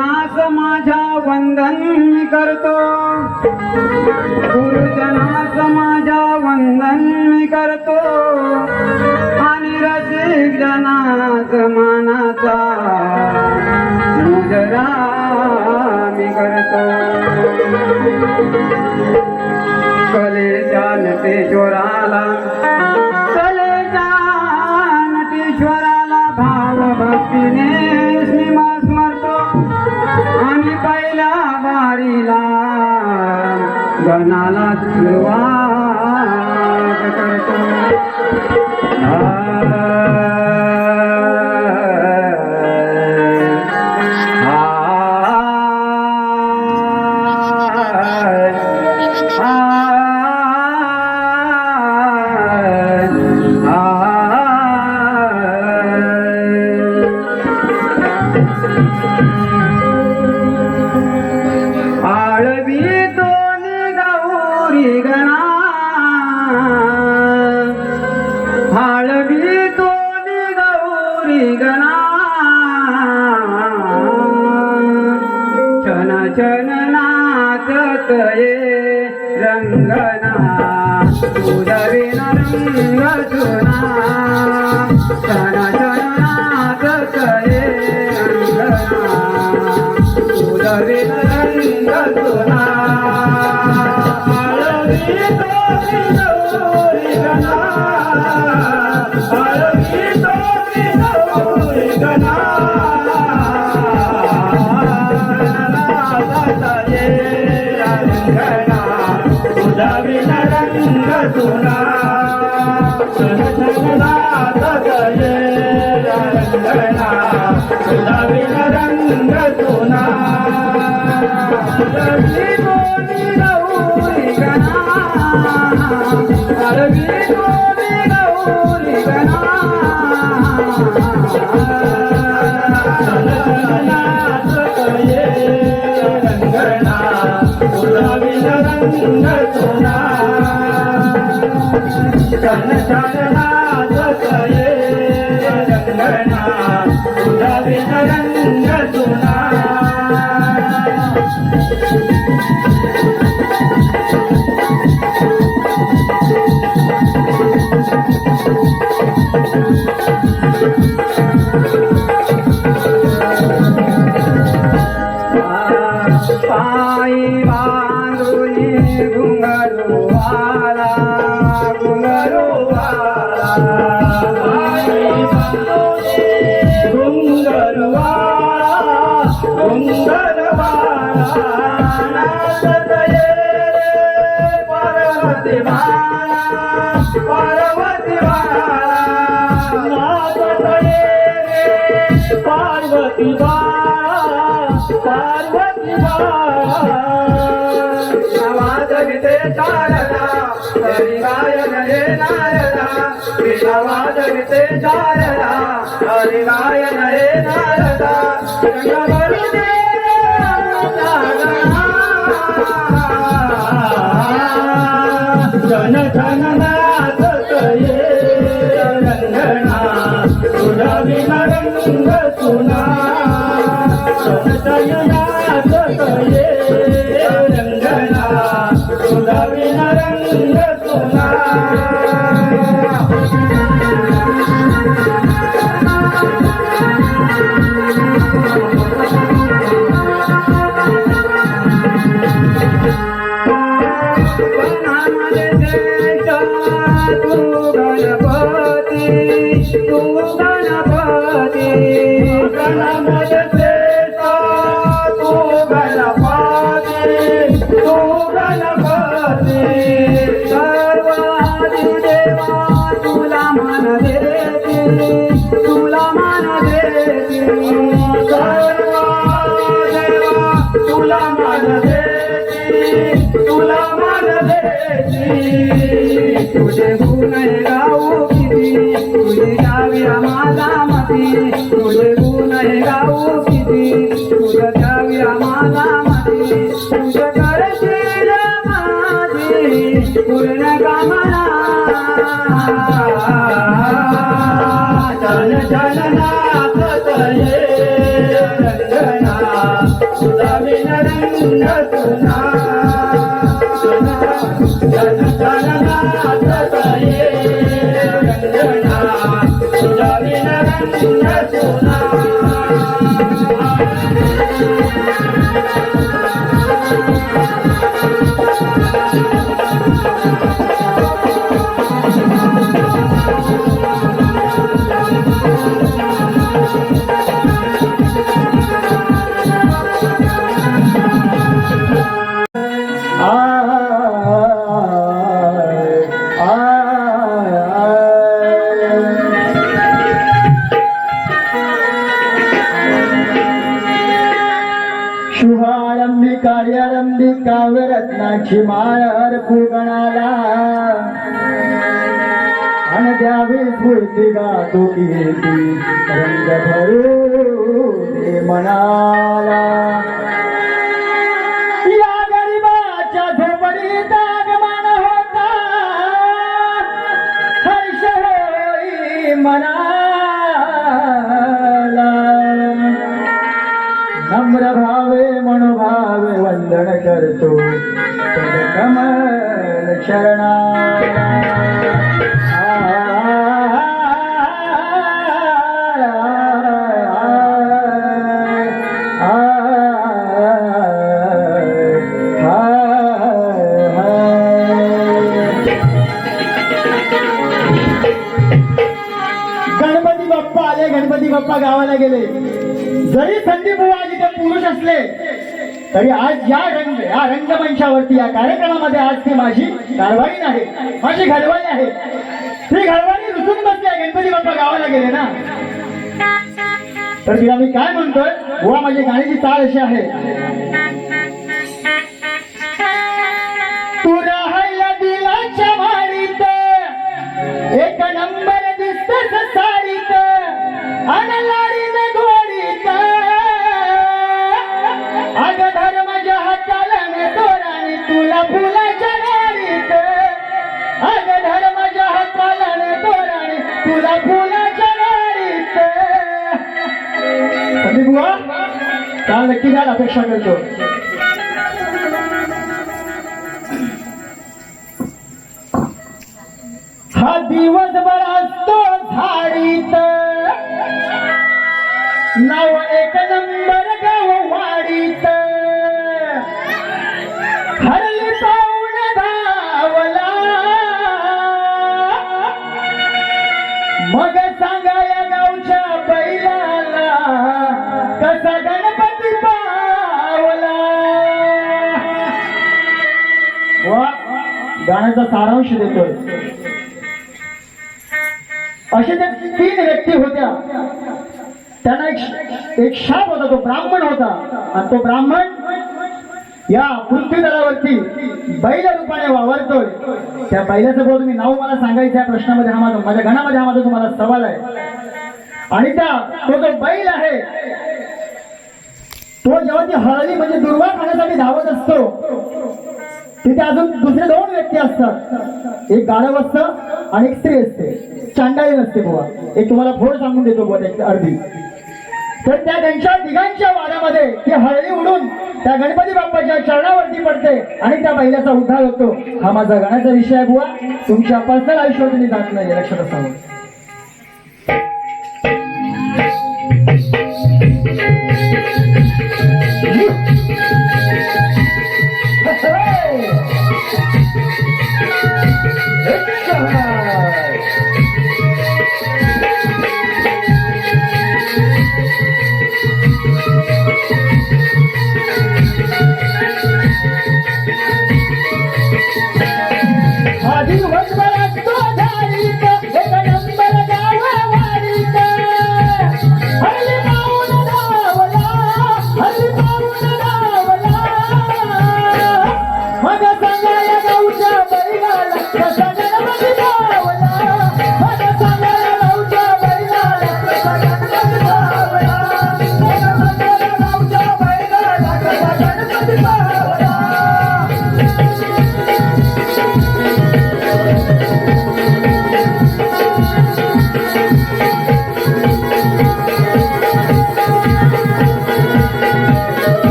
गुरुजनास माझ्या वंदन मी करतो, गुरुजनास माझ्या वंदन मी करतो, आणि रसिक जनास मानाचा मुजरा मी करतो. कलेच्या नटेश्वराला, कलेच्या नटेश्वराला भाव भक्तीने स्मरतो, आणि पहिल्या वारीला गणाला सुरुवात करतो. चननाचतये रंगना उदविन रंगजुना, चननाचतये रंगना उदविन रंगजुना. पायी बांधुनी घुंगरूवाला, घुंगरूवाला, पायी बांधुनी घुंगरूवाला, घुंगरूवाला, नाचत ये रे पार्वती बाळा, पार्वती बाळा, नाचत ये रे पार्वती बाळा, पार्वती वाजविते शारदा, हरी गायन हे नारदा, कृष्ण वाजविते शारदा, हरी गायन हे नारदा, रंगवरुते जन जन नाचत ये रंगना, तुझा विना रंग सुना, जन जन नाचत ये रंगना, तुझा विना रंग सुना. तुझे गुण गाऊ किती, तुझी द्यावी आम्हाला मती, तुझे गुण गाऊ किती, तुझं द्यावी आम्हाला मती, तुझं करशील माझी पूर्ण कामना. चल चल नाचत ये रंगना, बिन रंग सुना जन नाचत ये रंजना तुझ्या बिन रंग सुना शुभारंभी कार्यारंभी काव्यरत्नाची माळ अर्पू गणाला आणि द्यावी स्फूर्ती गातो कीर्ती रंग भरू दे मनाला या गरिबाच्या झोपडीत आगमन होता हर्ष होई मनाला नम्र भावे मनोभावे वंदन करतो पद कमल चरणा गणपती बाप्पा आले, गणपती बाप्पा गावाला गेले. जरी संदीप बुवा जिथे पुरुष असले तरी आज या रंगमंचावरती या कार्यक्रमामध्ये आज ती माझी कारवाई आहे, माझी घरवाली आहे. ती घरवाली रुसून बसली आहे, गणपती बाप्पा गावाला गेले ना. तर तिला मी काय म्हणतोय, बुवा माझी गाण्याची चाल अशी आहे. तू राहायला दिलाच्या वाडीत एक नंबर दिसतस साडीत अनलाडीन गोडीत अग धर्माच्या हातालन तोराणी तुला फुलाच्या गाडीत अग धर्माच्या हातालन तोराणी तुला फुलाच्या गाडीत. संदीप बुवा काल नक्की काय अपेक्षा करतो. हा दिवसभर असतो झाडीत नाव एक नंबर गाव वाडीत हरली पाऊण धावला मग सांगा या गावच्या बैलाला कसा गणपती पावला. वा गाण्याचा सारांश देतोय. असे त्या 3 व्यक्ती होत्या. त्यांना एक शाप होता, तो ब्राह्मण होता. आणि तो ब्राह्मण या पृथ्वी तलावरती बैल रूपाने वावरतोय. त्या बैलाचं बोल तुम्ही नाव मला सांगायचं या प्रश्नामध्ये, हा माझ्या गणामध्ये हा माझा तुम्हाला सवाल आहे. आणि तो जो बैल आहे तो जेव्हा ती हळदी म्हणजे दुर्वा खाण्यासाठी धावत असतो तिथे अजून दुसरे 2 व्यक्ती असतात. एक गाढव असतं आणि एक स्त्री असते, चांडाळी नसते बुवा. एक तुम्हाला फोड सांगून देतो बुवा त्याची अर्धी. तर त्यांच्या तिघांच्या वादामध्ये ती हळदी उडून त्या गणपती बाप्पाच्या चरणावरती पडते आणि त्या बैलाचा उद्धार होतो. हा माझा गाण्याचा विषय आहे बुवा. तुमच्या पर्सनल आयुष्यावर तुम्ही जात नाही, लक्षात असावं.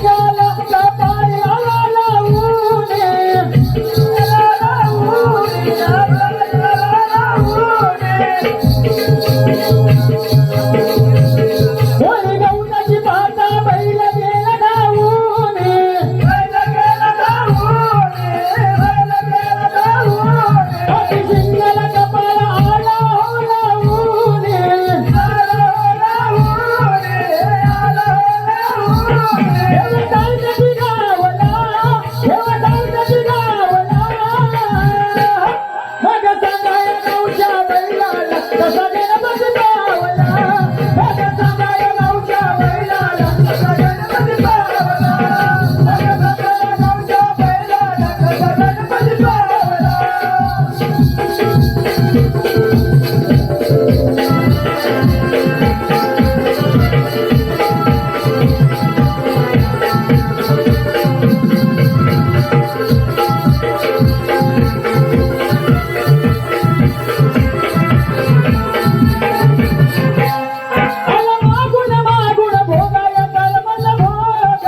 शिंगाला कपाळाला लावून होय गवताची पाता बैल गेला धावून शिंगाला कपाळाला लावून मागुण भोगाय कर्मल भोग